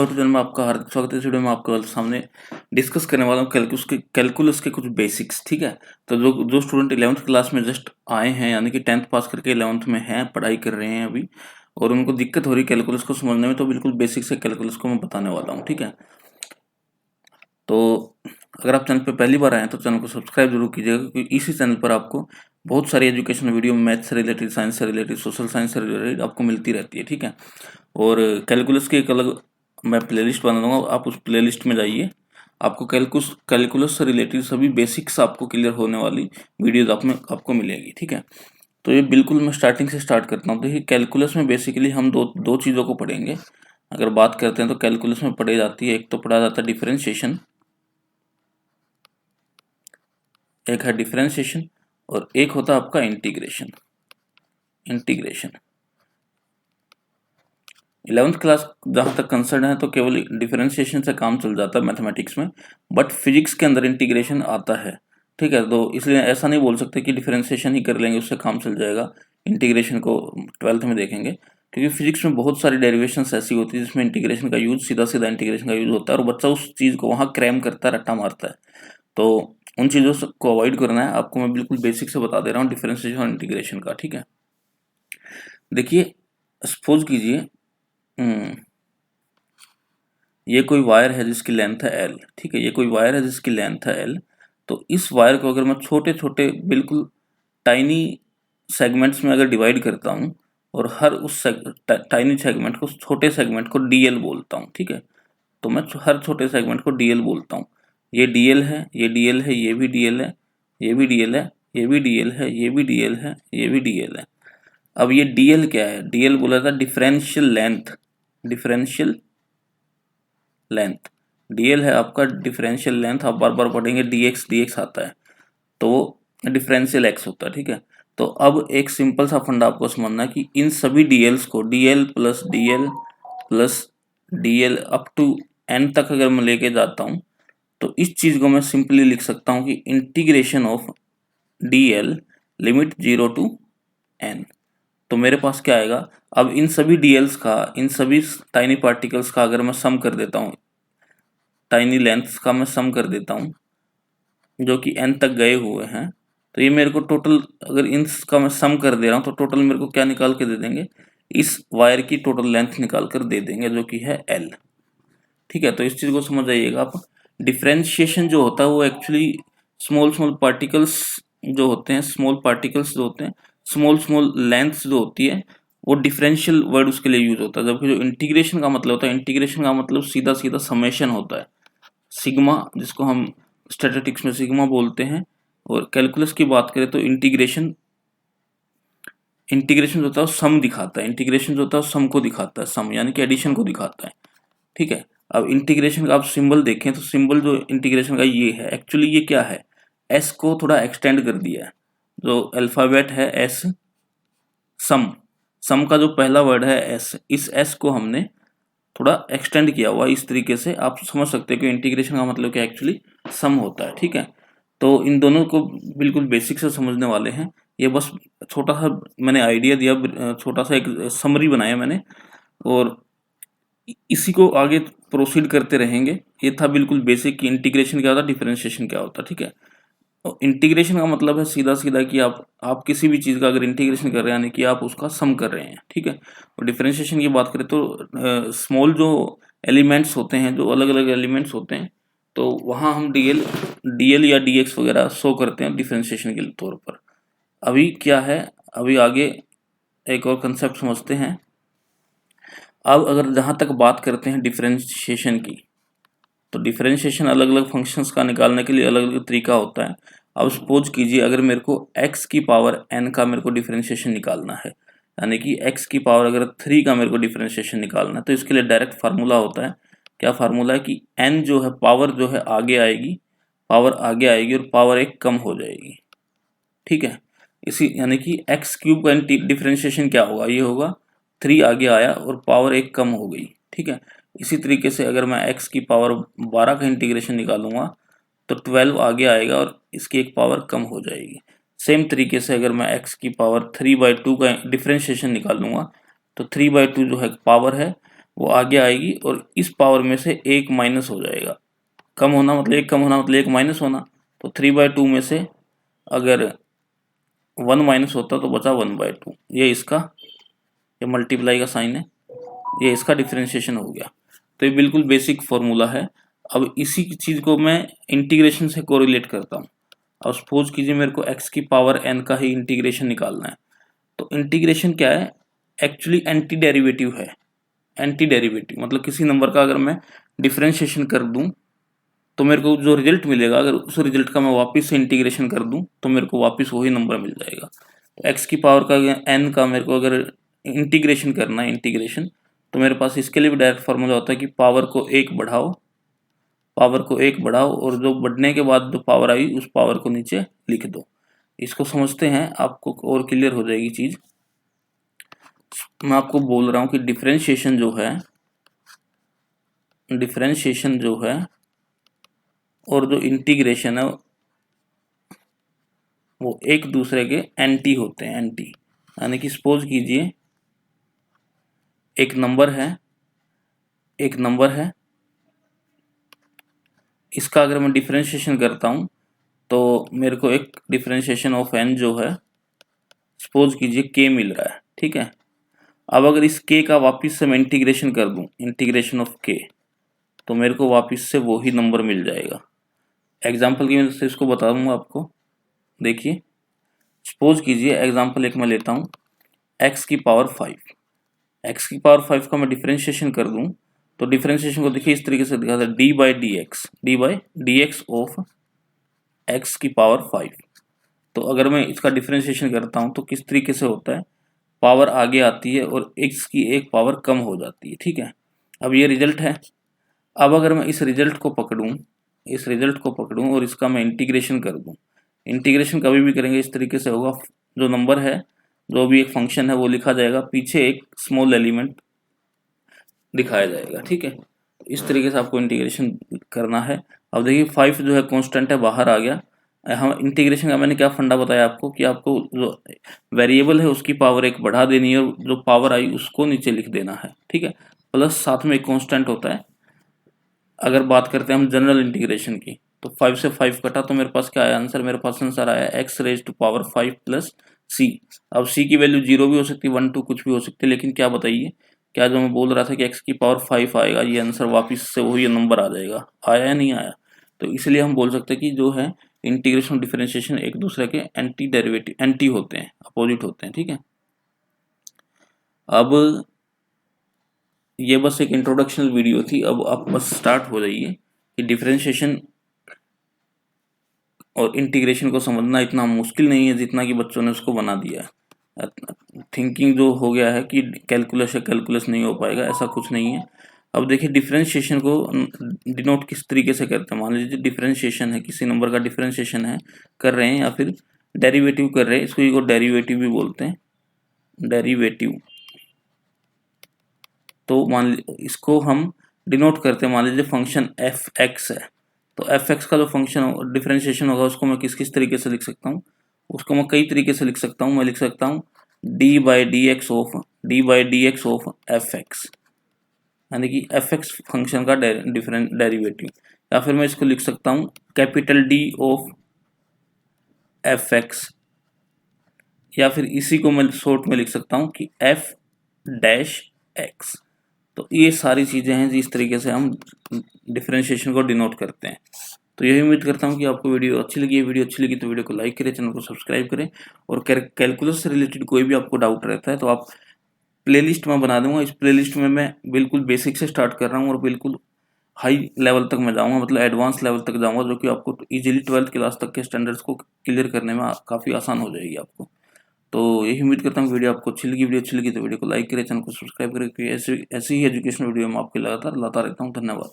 Tutorial में आपका हार्दिक स्वागत है। इस वीडियो में आपके सामने डिस्कस करने वाला हूँ कैलकुलस के कुछ बेसिक्स। ठीक है, तो जो स्टूडेंट 11th क्लास में जस्ट आए हैं, यानी कि 10th पास करके 11th में हैं, पढ़ाई कर रहे हैं अभी, और उनको दिक्कत हो रही कैलकुलस को समझने में, तो बिल्कुल बेसिक से कैलकुलस को मैं बताने वाला हूँ। ठीक है, तो अगर आप चैनल पर पहली बार आए हैं तो चैनल को सब्सक्राइब जरूर कीजिएगा, क्योंकि इसी चैनल पर आपको बहुत सारी एजुकेशन वीडियो मैथ से रिलेटेड, साइंस से रिलेटेड, सोशल साइंस से रिलेटेड आपको मिलती रहती है। ठीक है, और कैलकुलस की एक अलग मैं प्लेलिस्ट बना दूंगा, आप उस प्लेलिस्ट में जाइए, आपको कैलकुलस से रिलेटेड सभी बेसिक्स आपको क्लियर होने वाली वीडियोज आपको मिलेगी। ठीक है, तो ये बिल्कुल मैं स्टार्टिंग से स्टार्ट करता हूँ। देखिए, कैलकुलस में बेसिकली हम दो चीज़ों को पढ़ेंगे। अगर बात करते हैं तो कैलकुलस में पढ़ी जाती है, एक तो पढ़ा जाता है डिफरेंशिएशन, एक है डिफरेंशिएशन, और एक होता है आपका इंटीग्रेशन। 11th क्लास जहाँ तक कंसर्न है तो केवल डिफरेंशिएशन से काम चल जाता है मैथमेटिक्स में, बट फिजिक्स के अंदर इंटीग्रेशन आता है। ठीक है, तो इसलिए ऐसा नहीं बोल सकते कि डिफरेंशिएशन ही कर लेंगे उससे काम चल जाएगा, इंटीग्रेशन को 12th में देखेंगे, क्योंकि फिजिक्स में बहुत सारी डेरिवेशंस ऐसी होती है जिसमें इंटीग्रेशन का यूज, सीधा सीधा इंटीग्रेशन का यूज होता है, और बच्चा उस चीज़ को वहाँ क्रैम करता है, रट्टा मारता है। तो उन चीज़ों को अवॉइड करना है आपको, मैं बिल्कुल बेसिक से बता दे रहा हूँ डिफरेंशिएशन और इंटीग्रेशन का। ठीक है, देखिए, सपोज कीजिए ये कोई वायर है जिसकी लेंथ है एल। ठीक है, ये कोई वायर है जिसकी लेंथ है एल। तो इस वायर को अगर मैं छोटे छोटे बिल्कुल टाइनी सेगमेंट्स में अगर डिवाइड करता हूँ, और हर उस टाइनी सेगमेंट को, छोटे सेगमेंट को डीएल बोलता हूँ। ठीक है, तो मैं हर छोटे सेगमेंट को डीएल बोलता हूँ। ये डीएल है, ये डीएल है, ये भी डीएल है, ये भी डीएल है, ये भी डीएल है, ये भी डीएल है, ये भी डीएल है। अब ये डीएल क्या है? डीएल बोला था differential length. Differential length DL है आपका डिफरेंशियल लेंथ। आप बार बार पढ़ेंगे, डीएक्स डीएक्स आता है तो डिफरेंशियल एक्स होता है। ठीक है, तो अब एक सिंपल सा फंडा आपको समझना है कि इन सभी डीएल्स को, DL plus DL up to N तक अगर मैं लेके जाता हूं, तो इस चीज को मैं सिंपली लिख सकता हूं कि integration of DL limit 0 to N. तो मेरे पास क्या आएगा? अब इन सभी डीएल्स का, इन सभी टाइनी पार्टिकल्स का अगर मैं सम कर देता हूँ, टाइनी लेंथ्स का मैं सम कर देता हूँ जो कि n तक गए हुए हैं, तो ये मेरे को टोटल, अगर इनका मैं सम कर दे रहा हूँ तो टोटल मेरे को क्या निकाल के दे देंगे? इस वायर की टोटल लेंथ निकाल कर दे देंगे, जो कि है L। ठीक है, तो इस चीज को समझ जाइएगा आप। डिफरेंशिएशन जो होता है वो एक्चुअली स्मॉल स्मॉल पार्टिकल्स जो होते हैं, स्मॉल स्मॉल लेंथ्स जो होती है, वो डिफरेंशियल वर्ड उसके लिए यूज होता है। जबकि जो इंटीग्रेशन का मतलब होता है, इंटीग्रेशन का मतलब सीधा सीधा समेशन होता है, सिग्मा, जिसको हम स्टैटिस्टिक्स में सिग्मा बोलते हैं। और कैलकुलस की बात करें तो इंटीग्रेशन जो होता है वो सम दिखाता है। इंटीग्रेशन जो होता है सम को दिखाता है, सम यानी कि एडिशन को दिखाता है। ठीक है, अब इंटीग्रेशन का आप सिंबल देखें तो सिंबल जो इंटीग्रेशन का ये है, एक्चुअली ये क्या है? एस को थोड़ा एक्सटेंड कर दिया है। जो अल्फाबेट है एस, सम का जो पहला वर्ड है एस, इस एस को हमने थोड़ा एक्सटेंड किया हुआ। इस तरीके से आप समझ सकते हैं कि इंटीग्रेशन का मतलब क्या एक्चुअली सम होता है। ठीक है, तो इन दोनों को बिल्कुल बेसिक से समझने वाले हैं। ये बस छोटा सा मैंने आइडिया दिया, छोटा सा एक समरी बनाया मैंने, और इसी को आगे प्रोसीड करते रहेंगे। ये था बिल्कुल बेसिक कि इंटीग्रेशन क्या होता है, डिफरेंशिएशन क्या होता है। ठीक है, तो इंटीग्रेशन का मतलब है सीधा सीधा कि आप किसी भी चीज़ का अगर इंटीग्रेशन कर रहे हैं, यानी कि आप उसका सम कर रहे हैं। ठीक है, और डिफरेंशिएशन की बात करें तो स्मॉल जो एलिमेंट्स होते हैं, जो अलग अलग एलिमेंट्स होते हैं, तो वहाँ हम डीएल या डीएक्स वगैरह शो करते हैं डिफरेंशिएशन के तौर पर। अभी क्या है, अभी आगे एक और कंसेप्ट समझते हैं। अब अगर जहाँ तक बात करते हैं डिफरेंशिएशन की, तो डिफरेंशिएशन अलग अलग फंक्शंस का निकालने के लिए अलग अलग तरीका होता है। अब सपोज कीजिए अगर मेरे को x की पावर n का मेरे को डिफरेंशिएशन निकालना है, यानी कि x की पावर अगर 3 का मेरे को डिफरेंशिएशन निकालना है, तो इसके लिए डायरेक्ट फार्मूला होता है। क्या फार्मूला है कि n जो है, पावर जो है आगे आएगी, और पावर 1 कम हो जाएगी। ठीक है, इसी यानी कि x क्यूब का डिफरेंशिएशन क्या होगा? ये होगा 3 आगे आया और पावर 1 कम हो गई। ठीक है, इसी तरीके से अगर मैं x की पावर 12 का इंटीग्रेशन निकालूंगा तो 12 आगे आएगा और इसकी एक पावर कम हो जाएगी। सेम तरीके से अगर मैं x की पावर 3/2 का डिफरेंशिएशन निकालूंगा तो 3/2 जो है पावर है, वो आगे आएगी और इस पावर में से एक माइनस हो जाएगा। कम होना मतलब एक, कम होना मतलब एक माइनस होना। तो 3/2 में से अगर 1 माइनस होता तो बचा 1/2। ये इसका, ये मल्टीप्लाई का साइन है, ये इसका डिफरेंशिएशन हो गया। तो ये बिल्कुल बेसिक फॉर्मूला है। अब इसी चीज़ को मैं इंटीग्रेशन से कोरिलेट करता हूँ। अब सपोज कीजिए मेरे को x की पावर n का ही इंटीग्रेशन निकालना है। तो इंटीग्रेशन क्या है, एक्चुअली एंटी डेरिवेटिव है। एंटी डेरिवेटिव मतलब किसी नंबर का अगर मैं डिफरेंशिएशन कर दूं तो मेरे को जो रिजल्ट मिलेगा, अगर उस रिजल्ट का मैं वापस से इंटीग्रेशन कर दूं तो मेरे को वापस वही नंबर मिल जाएगा। तो x की पावर का n का मेरे को अगर इंटीग्रेशन करना है, इंटीग्रेशन, तो मेरे पास इसके लिए भी डायरेक्ट फार्मूला होता है कि पावर को एक बढ़ाओ, पावर को एक बढ़ाओ और जो बढ़ने के बाद जो पावर आई उस पावर को नीचे लिख दो। इसको समझते हैं, आपको और क्लियर हो जाएगी चीज़। मैं आपको बोल रहा हूँ कि डिफरेंशिएशन जो है और जो इंटीग्रेशन है वो एक दूसरे के एंटी होते हैं। एंटी यानी कि सपोज कीजिए एक नंबर है, इसका अगर मैं डिफरेंशिएशन करता हूँ तो मेरे को एक डिफरेंशिएशन ऑफ n जो है सपोज कीजिए k मिल रहा है, ठीक है। अब अगर इस k का वापस से मैं इंटीग्रेशन कर दूं, इंटीग्रेशन ऑफ k, तो मेरे को वापस से वही नंबर मिल जाएगा। एग्जाम्पल की मदद से इसको बता दूंगा आपको। देखिए सपोज कीजिए एग्जाम्पल एक मैं लेता हूँ, x की पावर 5 का मैं डिफरेंशिएशन कर दूं तो डिफरेंशिएशन को देखिए इस तरीके से दिखाता है, d/dx ऑफ x की पावर 5। तो अगर मैं इसका डिफरेंशिएशन करता हूं तो किस तरीके से होता है, पावर आगे आती है और x की एक पावर कम हो जाती है, ठीक है। अब ये रिजल्ट है। अब अगर मैं इस रिजल्ट को पकड़ूं और इसका मैं इंटीग्रेशन कर दूं, इंटीग्रेशन कभी भी करेंगे इस तरीके से होगा, जो नंबर है, जो भी एक फंक्शन है वो लिखा जाएगा, पीछे एक स्मॉल एलिमेंट दिखाया जाएगा, ठीक है। इस तरीके से आपको इंटीग्रेशन करना है। अब देखिए 5 जो है कांस्टेंट है, बाहर आ गया। हम इंटीग्रेशन का मैंने क्या फंडा बताया आपको कि आपको जो वेरिएबल है उसकी पावर एक बढ़ा देनी है और जो पावर आई उसको नीचे लिख देना है, ठीक है। प्लस साथ में एक कांस्टेंट होता है। अगर बात करते हैं हम जनरल इंटीग्रेशन की, तो 5 से 5 कटा तो मेरे पास क्या आया आंसर, मेरे पास आंसर आया x⁻5 प्लस c। अब c की वैल्यू 0 भी हो सकती है, 1 2 कुछ भी हो सकती है, लेकिन क्या बताइए, क्या जो मैं बोल रहा था कि x की पावर 5 आएगा, ये आंसर वापस से वही नंबर आ जाएगा, आया या नहीं आया। तो इसलिए हम बोल सकते हैं कि जो है इंटीग्रेशन डिफरेंशिएशन एक दूसरे के एंटी होते हैं, अपोजिट होते हैं, ठीक है। अब ये बस एक इंट्रोडक्शनल वीडियो थी। अब आप बस स्टार्ट हो जाइए कि डिफरेंशिएशन और इंटीग्रेशन को समझना इतना मुश्किल नहीं है जितना कि बच्चों ने उसको बना दिया है। थिंकिंग जो हो गया है कि कैलकुलस नहीं हो पाएगा, ऐसा कुछ नहीं है। अब देखिए डिफरेंशिएशन को डिनोट किस तरीके से करते हैं। मान लीजिए डिफरेंशिएशन है, किसी नंबर का डिफरेंशिएशन है कर रहे हैं या फिर डेरिवेटिव कर रहे हैं, इसको डेरिवेटिव भी बोलते हैं, डेरिवेटिव। तो इसको हम डिनोट करते हैं, मान लीजिए फंक्शन f(x) है, तो f(x) का जो फंक्शन डिफरेंशिएशन होगा उसको मैं किस किस तरीके से लिख सकता हूँ, उसको मैं कई तरीके से लिख सकता हूँ। मैं लिख सकता हूँ d/dx ऑफ f(x), यानी कि f(x) फंक्शन का डेरिवेटिव। या फिर मैं इसको लिख सकता हूँ कैपिटल D ऑफ f(x), या फिर इसी को मैं शॉर्ट में लिख सकता हूँ कि f(x). तो ये सारी चीज़ें हैं जिस तरीके से हम डिफरेंशिएशन को डिनोट करते हैं। तो यही उम्मीद करता हूँ कि आपको वीडियो अच्छी लगी है। वीडियो अच्छी लगी तो वीडियो को लाइक करें, चैनल को सब्सक्राइब करें, और कैलकुलस से रिलेटेड कोई भी आपको डाउट रहता है तो आप प्लेलिस्ट में बना दूंगा। इस प्लेलिस्ट में मैं बिल्कुल बेसिक से स्टार्ट कर रहा हूँ और बिल्कुल हाई लेवल तक मैं जाऊँगा, मतलब एडवांस लेवल तक जाऊँगा, जो कि आपको इजीली 12th क्लास तक के स्टैंडर्ड्स को क्लियर करने में काफ़ी आसान हो जाएगी आपको। तो यही उम्मीद करता हूँ वीडियो आपको अच्छी लगी। वीडियो अच्छी लगी तो वीडियो को लाइक करें, चैनल को सब्सक्राइब करें, क्योंकि ऐसी ही एजुकेशनल वीडियो मैं आपके लगातार लाता रहता हूँ। धन्यवाद।